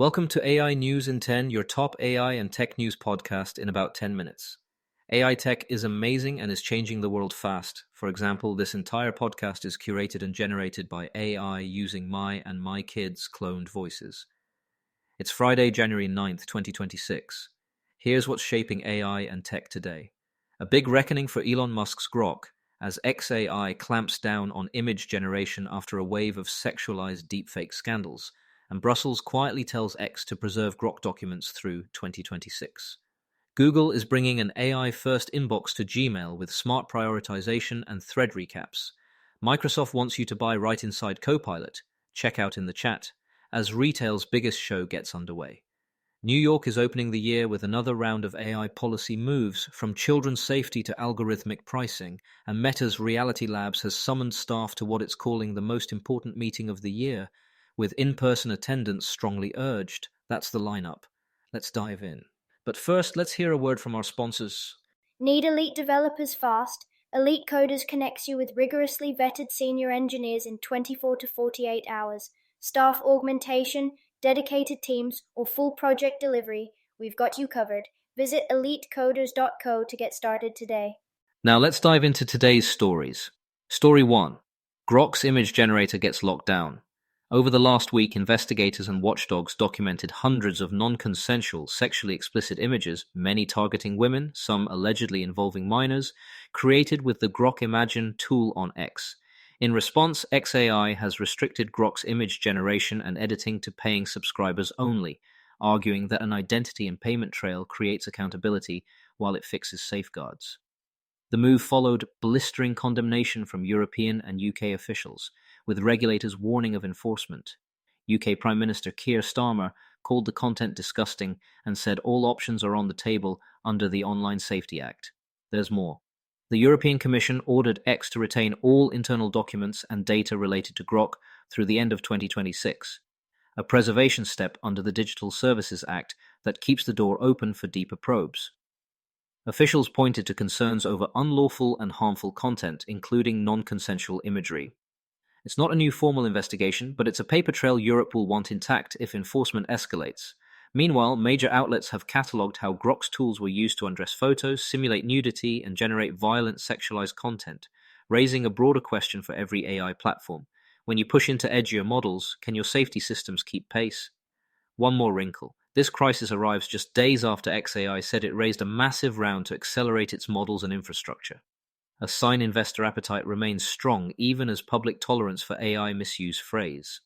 Welcome to AI News in 10, your top AI and tech news podcast in about 10 minutes. AI tech is amazing and is changing the world fast. For example, this entire podcast is curated and generated by AI using my and my kids' cloned voices. It's Friday, January 9th, 2026. Here's what's shaping AI and tech today. A big reckoning for Elon Musk's Grok, as XAI clamps down on image generation after a wave of sexualized deepfake scandals, and Brussels quietly tells X to preserve Grok documents through 2026. Google is bringing an AI-first inbox to Gmail with smart prioritization and thread recaps. Microsoft wants you to buy right inside Copilot. Check out in the chat, as retail's biggest show gets underway. New York is opening the year with another round of AI policy moves, from children's safety to algorithmic pricing, and Meta's Reality Labs has summoned staff to what it's calling the most important meeting of the year, with in-person attendance strongly urged. That's the lineup. Let's dive in. But first, let's hear a word from our sponsors. Need elite developers fast? Elite Coders connects you with rigorously vetted senior engineers in 24 to 48 hours. Staff augmentation, dedicated teams, or full project delivery, we've got you covered. Visit elitecoders.co to get started today. Now let's dive into today's stories. Story 1. Grok's image generator gets locked down. Over the last week, investigators and watchdogs documented hundreds of non-consensual, sexually explicit images, many targeting women, some allegedly involving minors, created with the Grok Imagine tool on X. In response, XAI has restricted Grok's image generation and editing to paying subscribers only, arguing that an identity and payment trail creates accountability while it fixes safeguards. The move followed blistering condemnation from European and UK officials, with regulators warning of enforcement. UK Prime Minister Keir Starmer called the content disgusting and said all options are on the table under the Online Safety Act. There's more. The European Commission ordered X to retain all internal documents and data related to Grok through the end of 2026, a preservation step under the Digital Services Act that keeps the door open for deeper probes. Officials pointed to concerns over unlawful and harmful content, including non-consensual imagery. It's not a new formal investigation, but it's a paper trail Europe will want intact if enforcement escalates. Meanwhile, major outlets have catalogued how Grok's tools were used to undress photos, simulate nudity, and generate violent sexualized content, raising a broader question for every AI platform. When you push into edgier models, can your safety systems keep pace? One more wrinkle. This crisis arrives just days after XAI said it raised a massive round to accelerate its models and infrastructure. A sign investor appetite remains strong even as public tolerance for AI misuse phrase.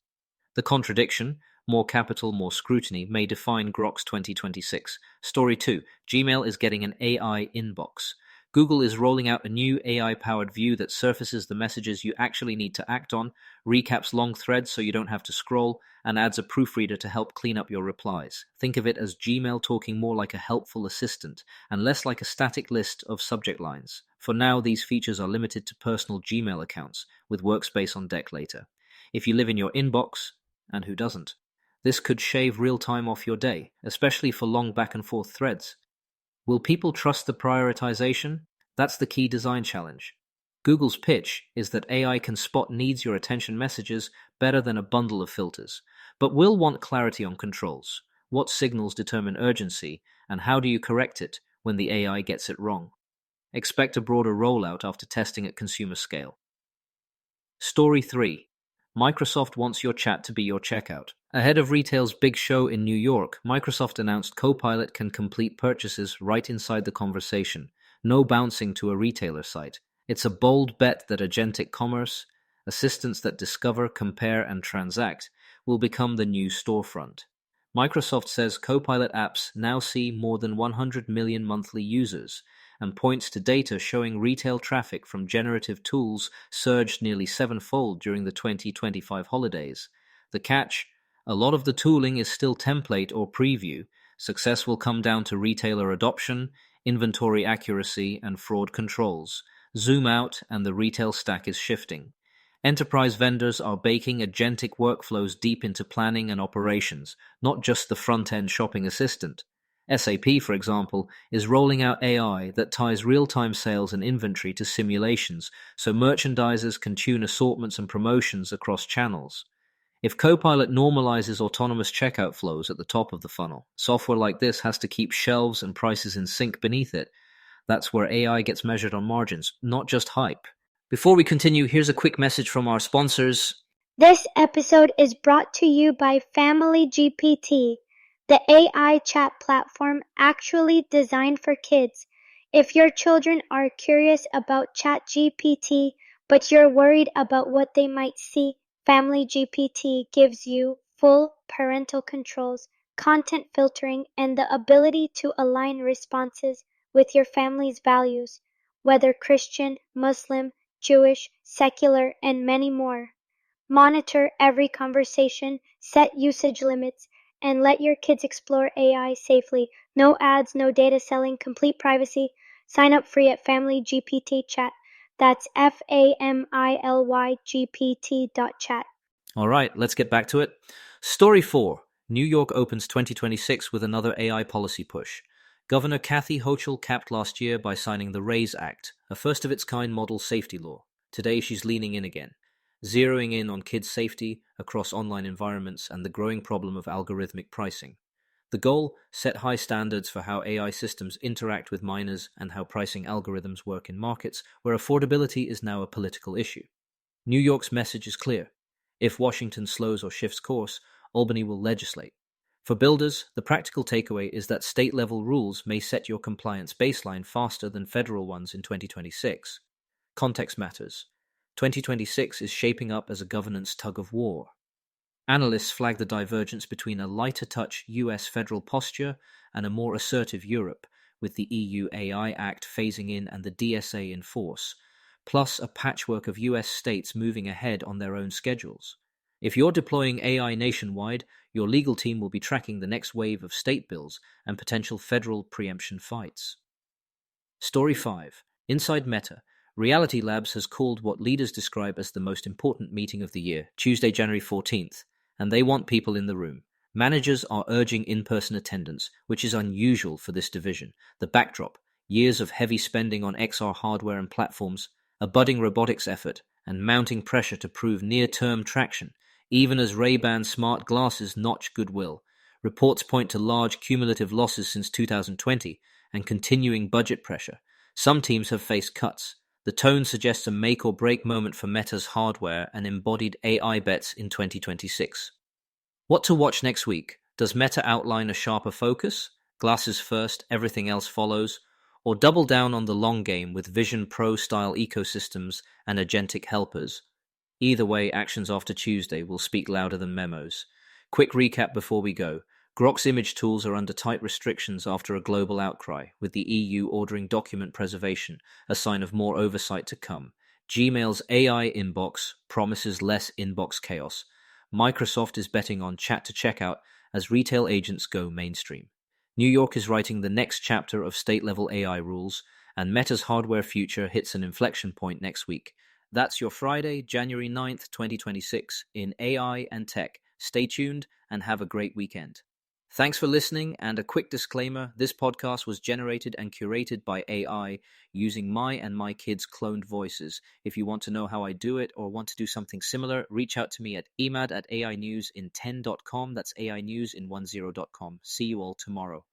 The contradiction, more capital, more scrutiny, may define Grok's 2026. Story 2. Gmail is getting an AI inbox. Google is rolling out a new AI-powered view that surfaces the messages you actually need to act on, recaps long threads so you don't have to scroll, and adds a proofreader to help clean up your replies. Think of it as Gmail talking more like a helpful assistant and less like a static list of subject lines. For now, these features are limited to personal Gmail accounts, with Workspace on deck later. If you live in your inbox, and who doesn't, this could shave real time off your day, especially for long back and forth threads. Will people trust the prioritization? That's the key design challenge. Google's pitch is that AI can spot needs your attention messages better than a bundle of filters, but will want clarity on controls. What signals determine urgency, and how do you correct it when the AI gets it wrong? Expect a broader rollout after testing at consumer scale. Story 3. Microsoft wants your chat to be your checkout. Ahead of retail's big show in New York, Microsoft announced Copilot can complete purchases right inside the conversation. No bouncing to a retailer site. It's a bold bet that agentic commerce, assistants that discover, compare, and transact, will become the new storefront. Microsoft says Copilot apps now see more than 100 million monthly users, and points to data showing retail traffic from generative tools surged nearly sevenfold during the 2025 holidays. The catch? A lot of the tooling is still template or preview. Success will come down to retailer adoption, inventory accuracy, and fraud controls. Zoom out and the retail stack is shifting. Enterprise vendors are baking agentic workflows deep into planning and operations, not just the front-end shopping assistant. SAP, for example, is rolling out AI that ties real-time sales and inventory to simulations so merchandisers can tune assortments and promotions across channels. If Copilot normalizes autonomous checkout flows at the top of the funnel, software like this has to keep shelves and prices in sync beneath it. That's where AI gets measured on margins, not just hype. Before we continue, here's a quick message from our sponsors. This episode is brought to you by Family GPT, the AI chat platform actually designed for kids. If your children are curious about ChatGPT, but you're worried about what they might see, Family GPT gives you full parental controls, content filtering, and the ability to align responses with your family's values, whether Christian, Muslim, Jewish, secular, and many more. Monitor every conversation, set usage limits, and let your kids explore AI safely. No ads, no data selling, complete privacy. Sign up free at Family GPT Chat. That's FAMILYGPT.chat. All right, let's get back to it. Story 4. New York opens 2026 with another AI policy push. Governor Kathy Hochul capped last year by signing the RAISE Act, a first-of-its-kind model safety law. Today she's leaning in again, zeroing in on kids' safety across online environments and the growing problem of algorithmic pricing. The goal: set high standards for how AI systems interact with minors and how pricing algorithms work in markets where affordability is now a political issue. New York's message is clear. If Washington slows or shifts course, Albany will legislate. For builders, the practical takeaway is that state-level rules may set your compliance baseline faster than federal ones in 2026. Context matters. 2026 is shaping up as a governance tug-of-war. Analysts flag the divergence between a lighter-touch US federal posture and a more assertive Europe, with the EU AI Act phasing in and the DSA in force, plus a patchwork of US states moving ahead on their own schedules. If you're deploying AI nationwide, your legal team will be tracking the next wave of state bills and potential federal preemption fights. Story 5. Inside Meta, Reality Labs has called what leaders describe as the most important meeting of the year, Tuesday, January 14th, and they want people in the room. Managers are urging in-person attendance, which is unusual for this division. The backdrop: years of heavy spending on XR hardware and platforms, a budding robotics effort, and mounting pressure to prove near-term traction, even as Ray-Ban smart glasses notch goodwill. Reports point to large cumulative losses since 2020 and continuing budget pressure. Some teams have faced cuts. The tone suggests a make-or-break moment for Meta's hardware and embodied AI bets in 2026. What to watch next week? Does Meta outline a sharper focus? Glasses first, everything else follows? Or double down on the long game with Vision Pro-style ecosystems and agentic helpers? Either way, actions after Tuesday will speak louder than memos. Quick recap before we go. Grok's image tools are under tight restrictions after a global outcry, with the EU ordering document preservation, a sign of more oversight to come. Gmail's AI inbox promises less inbox chaos. Microsoft is betting on chat-to-checkout as retail agents go mainstream. New York is writing the next chapter of state-level AI rules, and Meta's hardware future hits an inflection point next week. That's your Friday, January 9th, 2026, in AI and Tech. Stay tuned and have a great weekend. Thanks for listening, and a quick disclaimer: this podcast was generated and curated by AI using my and my kids' cloned voices. If you want to know how I do it or want to do something similar, reach out to me at emad@ainewsin10.com. That's AInews in 10.com. See you all tomorrow.